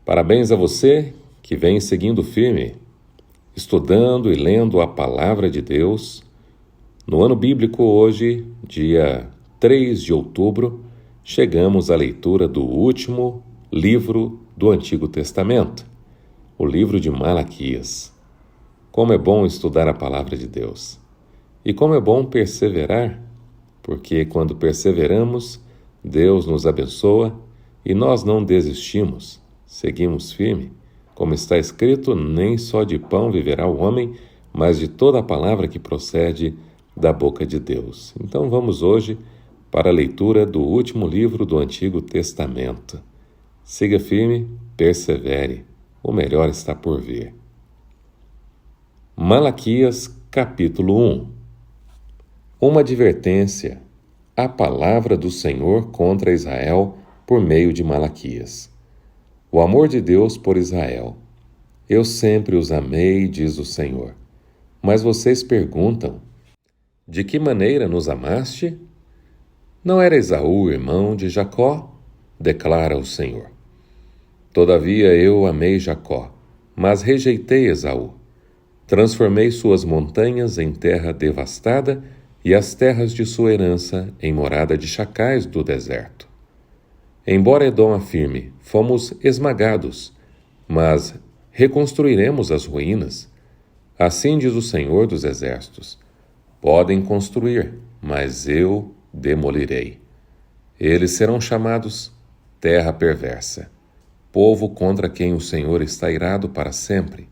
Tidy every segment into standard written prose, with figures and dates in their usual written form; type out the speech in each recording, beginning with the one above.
Parabéns a você que vem seguindo firme, estudando e lendo a Palavra de Deus. No ano bíblico hoje, dia 3 de outubro, chegamos à leitura do último livro do Antigo Testamento, o livro de Malaquias. Como é bom estudar a Palavra de Deus. E como é bom perseverar, porque quando perseveramos, Deus nos abençoa e nós não desistimos. Seguimos firme, como está escrito, nem só de pão viverá o homem, mas de toda a palavra que procede da boca de Deus. Então vamos hoje para a leitura do último livro do Antigo Testamento. Siga firme, persevere, o melhor está por vir. Malaquias, capítulo 1. Uma advertência, a palavra do Senhor contra Israel por meio de Malaquias. O amor de Deus por Israel. Eu sempre os amei, diz o Senhor. Mas vocês perguntam, de que maneira nos amaste? Não era Esaú irmão de Jacó? Declara o Senhor. Todavia eu amei Jacó, mas rejeitei Esaú. Transformei suas montanhas em terra devastada e as terras de sua herança em morada de chacais do deserto. Embora Edom afirme, fomos esmagados, mas reconstruiremos as ruínas. Assim diz o Senhor dos Exércitos. Podem construir, mas eu demolirei. Eles serão chamados terra perversa, povo contra quem o Senhor está irado para sempre.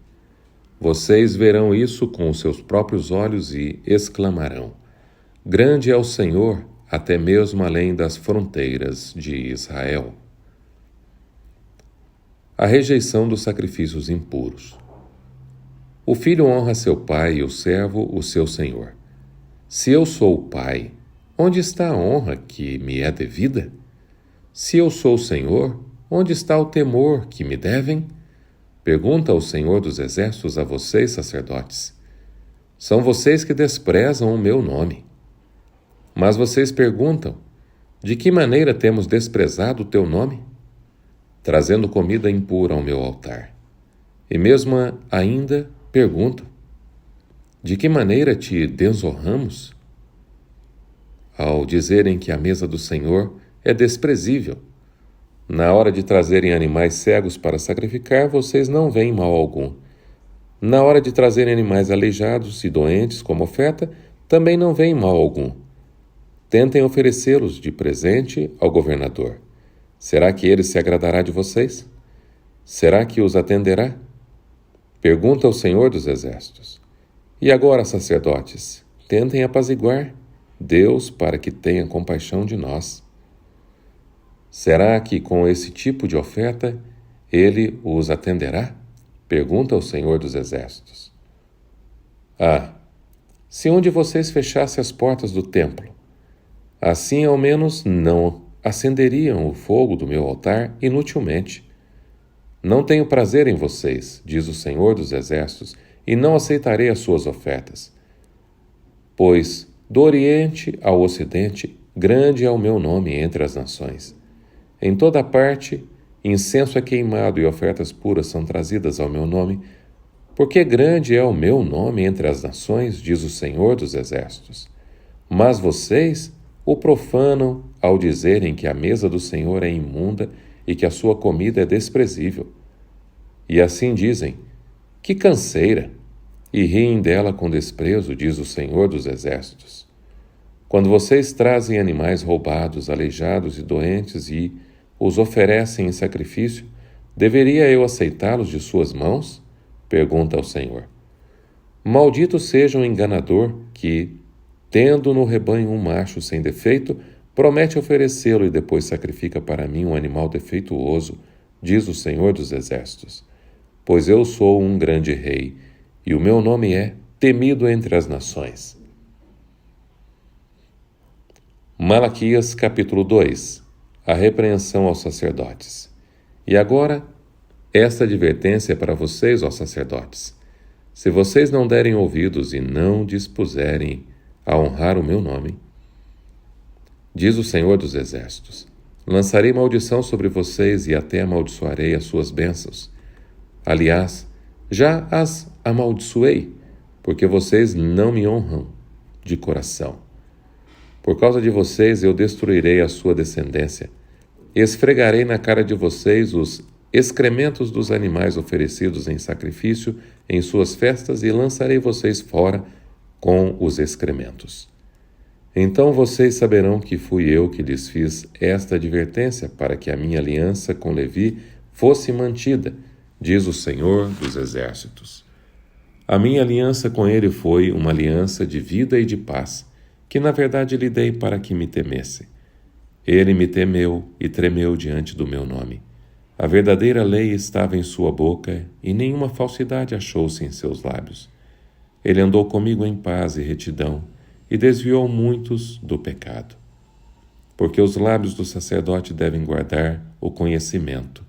Vocês verão isso com os seus próprios olhos e exclamarão: grande é o Senhor, até mesmo além das fronteiras de Israel. A rejeição dos sacrifícios impuros. O filho honra seu pai e o servo o seu senhor. Se eu sou o pai, onde está a honra que me é devida? Se eu sou o Senhor, onde está o temor que me devem? Pergunta o Senhor dos Exércitos a vocês, sacerdotes. São vocês que desprezam o meu nome. Mas vocês perguntam, de que maneira temos desprezado o teu nome? Trazendo comida impura ao meu altar. E mesmo ainda perguntam, de que maneira te desonramos? Ao dizerem que a mesa do Senhor é desprezível, na hora de trazerem animais cegos para sacrificar, vocês não veem mal algum. Na hora de trazerem animais aleijados e doentes como oferta, também não veem mal algum. Tentem oferecê-los de presente ao governador. Será que ele se agradará de vocês? Será que os atenderá? Pergunta ao Senhor dos Exércitos. E agora, sacerdotes, tentem apaziguar Deus para que tenha compaixão de nós. Será que com esse tipo de oferta ele os atenderá? Pergunta ao Senhor dos Exércitos. Se um de vocês fechasse as portas do templo, assim ao menos não acenderiam o fogo do meu altar inutilmente. Não tenho prazer em vocês, diz o Senhor dos Exércitos, e não aceitarei as suas ofertas. Pois, do Oriente ao Ocidente, grande é o meu nome entre as nações. Em toda parte, incenso é queimado e ofertas puras são trazidas ao meu nome, porque grande é o meu nome entre as nações, diz o Senhor dos Exércitos. Mas vocês o profanam ao dizerem que a mesa do Senhor é imunda e que a sua comida é desprezível. E assim dizem, que canseira, e riem dela com desprezo, diz o Senhor dos Exércitos. Quando vocês trazem animais roubados, aleijados e doentes e os oferecem em sacrifício, deveria eu aceitá-los de suas mãos? Pergunta ao Senhor. Maldito seja o enganador que, tendo no rebanho um macho sem defeito, promete oferecê-lo e depois sacrifica para mim um animal defeituoso, diz o Senhor dos Exércitos. Pois eu sou um grande rei, e o meu nome é temido entre as nações. Malaquias, capítulo 2. A repreensão aos sacerdotes. E agora, esta advertência é para vocês, ó sacerdotes. Se vocês não derem ouvidos e não dispuserem a honrar o meu nome, diz o Senhor dos Exércitos, Lançarei maldição sobre vocês e até amaldiçoarei as suas bênçãos. Aliás, já as amaldiçoei, porque vocês não me honram de coração. Por causa de vocês eu destruirei a sua descendência. Esfregarei na cara de vocês os excrementos dos animais oferecidos em sacrifício em suas festas e lançarei vocês fora com os excrementos. Então vocês saberão que fui eu que lhes fiz esta advertência para que a minha aliança com Levi fosse mantida, diz o Senhor dos Exércitos. A minha aliança com ele foi uma aliança de vida e de paz, que na verdade lhe dei para que me temesse. Ele me temeu e tremeu diante do meu nome. A verdadeira lei estava em sua boca e nenhuma falsidade achou-se em seus lábios. Ele andou comigo em paz e retidão e desviou muitos do pecado. Porque os lábios do sacerdote devem guardar o conhecimento,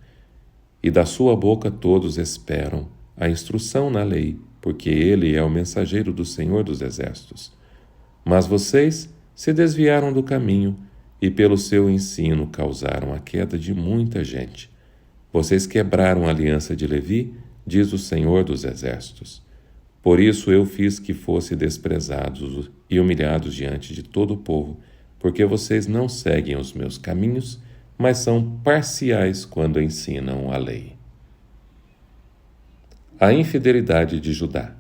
e da sua boca todos esperam a instrução na lei, porque ele é o mensageiro do Senhor dos Exércitos. Mas vocês se desviaram do caminho e pelo seu ensino causaram a queda de muita gente. Vocês quebraram a aliança de Levi, diz o Senhor dos Exércitos. Por isso eu fiz que fossem desprezados e humilhados diante de todo o povo, porque vocês não seguem os meus caminhos, mas são parciais quando ensinam a lei. A infidelidade de Judá.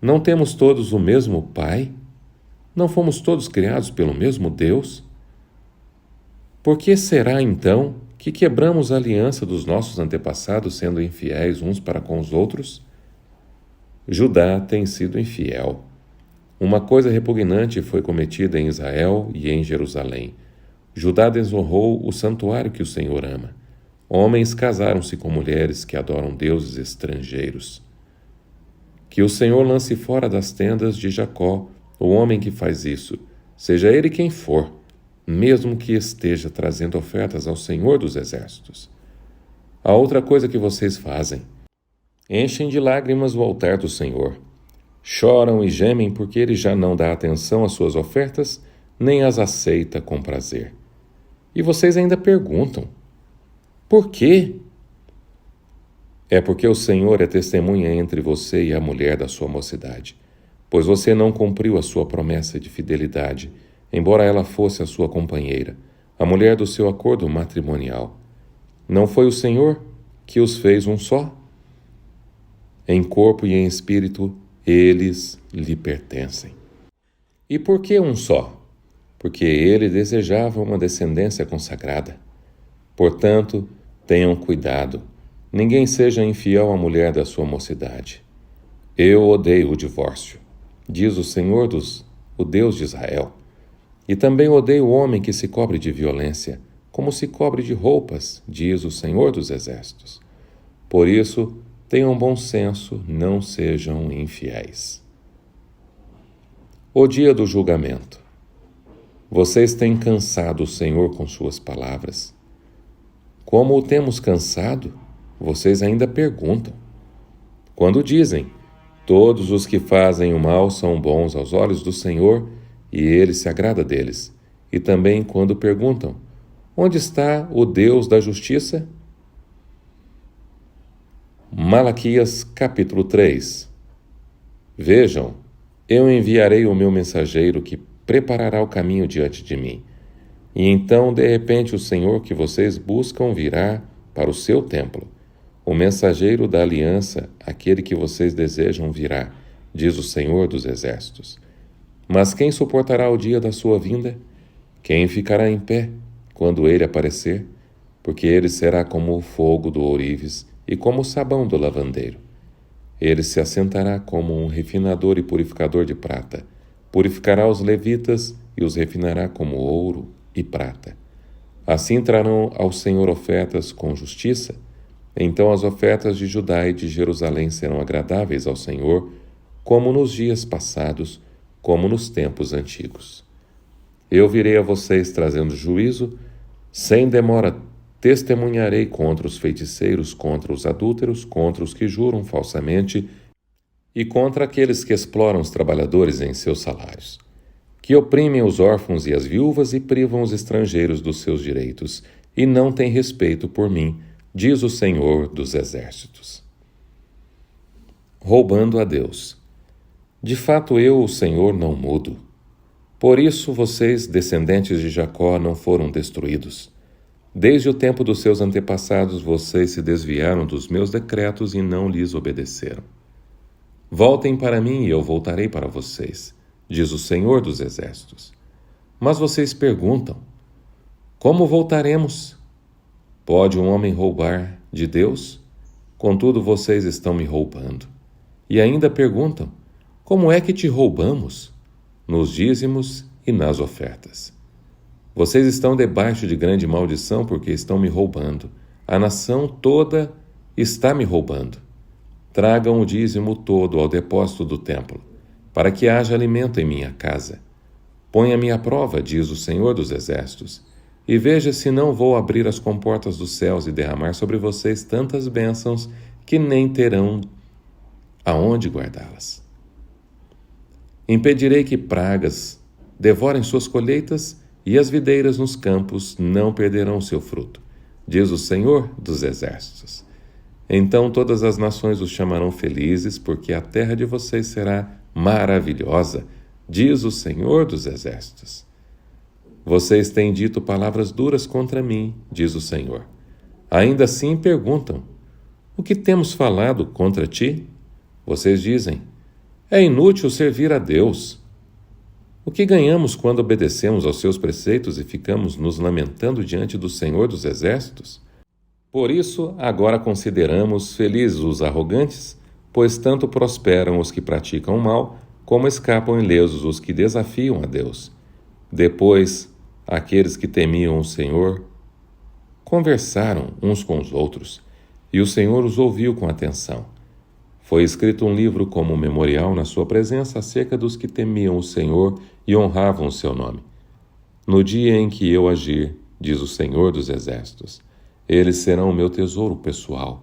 Não temos todos o mesmo Pai? Não fomos todos criados pelo mesmo Deus? Por que será, então, que quebramos a aliança dos nossos antepassados sendo infiéis uns para com os outros? Judá tem sido infiel. Uma coisa repugnante foi cometida em Israel e em Jerusalém. Judá desonrou o santuário que o Senhor ama. Homens casaram-se com mulheres que adoram deuses estrangeiros. Que o Senhor lance fora das tendas de Jacó o homem que faz isso, seja ele quem for, mesmo que esteja trazendo ofertas ao Senhor dos Exércitos. A outra coisa que vocês fazem: enchem de lágrimas o altar do Senhor. Choram e gemem porque ele já não dá atenção às suas ofertas, nem as aceita com prazer. E vocês ainda perguntam: por quê? É porque o Senhor é testemunha entre você e a mulher da sua mocidade, pois você não cumpriu a sua promessa de fidelidade, embora ela fosse a sua companheira, a mulher do seu acordo matrimonial. Não foi o Senhor que os fez um só? Em corpo e em espírito, eles lhe pertencem. E por que um só? Porque ele desejava uma descendência consagrada. Portanto, tenham cuidado, ninguém seja infiel à mulher da sua mocidade. Eu odeio o divórcio, diz o Senhor o Deus de Israel. E também odeio o homem que se cobre de violência, como se cobre de roupas, diz o Senhor dos Exércitos. Por isso, tenham bom senso, não sejam infiéis. O dia do julgamento. Vocês têm cansado o Senhor com suas palavras. Como o temos cansado, vocês ainda perguntam. Quando dizem: todos os que fazem o mal são bons aos olhos do Senhor, e ele se agrada deles. E também quando perguntam: onde está o Deus da justiça? Malaquias capítulo 3. Vejam, eu enviarei o meu mensageiro que preparará o caminho diante de mim. E então, de repente, o Senhor que vocês buscam virá para o seu templo. O mensageiro da aliança, aquele que vocês desejam, virá, diz o Senhor dos Exércitos. Mas quem suportará o dia da sua vinda? Quem ficará em pé quando ele aparecer? Porque ele será como o fogo do ourives e como o sabão do lavandeiro. Ele se assentará como um refinador e purificador de prata. Purificará os levitas e os refinará como ouro e prata. Assim trarão ao Senhor ofertas com justiça. Então as ofertas de Judá e de Jerusalém serão agradáveis ao Senhor, como nos dias passados, como nos tempos antigos. Eu virei a vocês trazendo juízo, sem demora testemunharei contra os feiticeiros, contra os adúlteros, contra os que juram falsamente e contra aqueles que exploram os trabalhadores em seus salários. que oprimem os órfãos e as viúvas e privam os estrangeiros dos seus direitos, e não têm respeito por mim, diz o Senhor dos Exércitos. Roubando a Deus. De fato, eu, o Senhor, não mudo. Por isso vocês, descendentes de Jacó, não foram destruídos. Desde o tempo dos seus antepassados, vocês se desviaram dos meus decretos e não lhes obedeceram. Voltem para mim e eu voltarei para vocês, diz o Senhor dos Exércitos. Mas vocês perguntam, como voltaremos? Pode um homem roubar de Deus? Contudo, vocês estão me roubando. E ainda perguntam, como é que te roubamos? Nos dízimos e nas ofertas. Vocês estão debaixo de grande maldição porque estão me roubando. A nação toda está me roubando. Tragam o dízimo todo ao depósito do templo, para que haja alimento em minha casa. Ponha-me à prova, diz o Senhor dos Exércitos, e veja se não vou abrir as comportas dos céus e derramar sobre vocês tantas bênçãos que nem terão aonde guardá-las. Impedirei que pragas devorem suas colheitas e as videiras nos campos não perderão seu fruto, diz o Senhor dos Exércitos. Então todas as nações os chamarão felizes, porque a terra de vocês será maravilhosa, diz o Senhor dos Exércitos. Vocês têm dito palavras duras contra mim, diz o Senhor. Ainda assim perguntam, o que temos falado contra ti? Vocês dizem, é inútil servir a Deus. O que ganhamos quando obedecemos aos seus preceitos e ficamos nos lamentando diante do Senhor dos Exércitos? Por isso, agora consideramos felizes os arrogantes, pois tanto prosperam os que praticam o mal, como escapam ilesos os que desafiam a Deus. Depois, aqueles que temiam o Senhor conversaram uns com os outros, e o Senhor os ouviu com atenção. Foi escrito um livro como memorial na sua presença acerca dos que temiam o Senhor e honravam o seu nome. No dia em que eu agir, diz o Senhor dos Exércitos, eles serão o meu tesouro pessoal.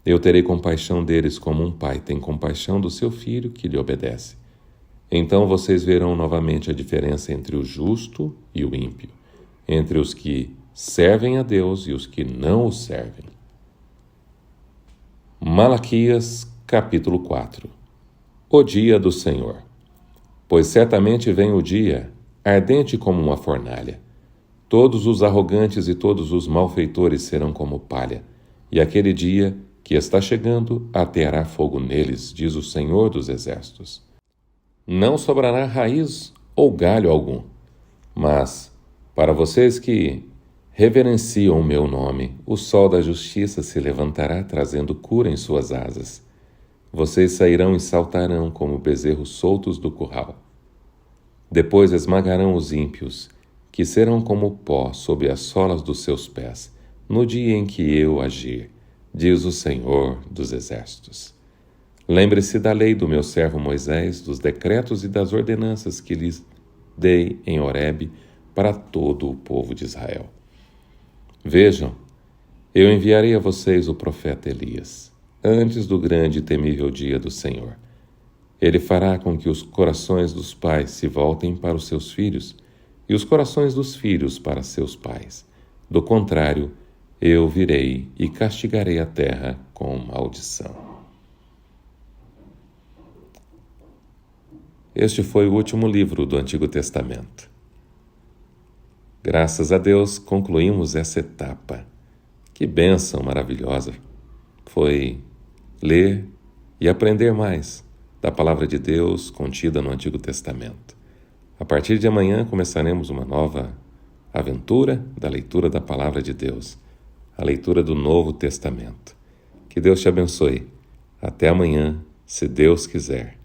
Eu terei compaixão deles como um pai tem compaixão do seu filho que lhe obedece. Então vocês verão novamente a diferença entre o justo e o ímpio, entre os que servem a Deus e os que não o servem. Malaquias, capítulo 4. O dia do Senhor. Pois certamente vem o dia, ardente como uma fornalha. Todos os arrogantes e todos os malfeitores serão como palha, e aquele dia que está chegando ateará fogo neles, diz o Senhor dos Exércitos. Não sobrará raiz ou galho algum, mas, para vocês que reverenciam o meu nome, o sol da justiça se levantará trazendo cura em suas asas. Vocês sairão e saltarão como bezerros soltos do curral. Depois esmagarão os ímpios, que serão como pó sob as solas dos seus pés, no dia em que eu agir, diz o Senhor dos Exércitos. Lembre-se da lei do meu servo Moisés, dos decretos e das ordenanças que lhes dei em Horebe para todo o povo de Israel. Vejam, eu enviarei a vocês o profeta Elias, antes do grande e temível dia do Senhor. Ele fará com que os corações dos pais se voltem para os seus filhos e os corações dos filhos para seus pais. Do contrário, eu virei e castigarei a terra com maldição. Este foi o último livro do Antigo Testamento. Graças a Deus, concluímos essa etapa. Que bênção maravilhosa foi ler e aprender mais da Palavra de Deus contida no Antigo Testamento. A partir de amanhã começaremos uma nova aventura da leitura da Palavra de Deus, a leitura do Novo Testamento. Que Deus te abençoe. Até amanhã, se Deus quiser.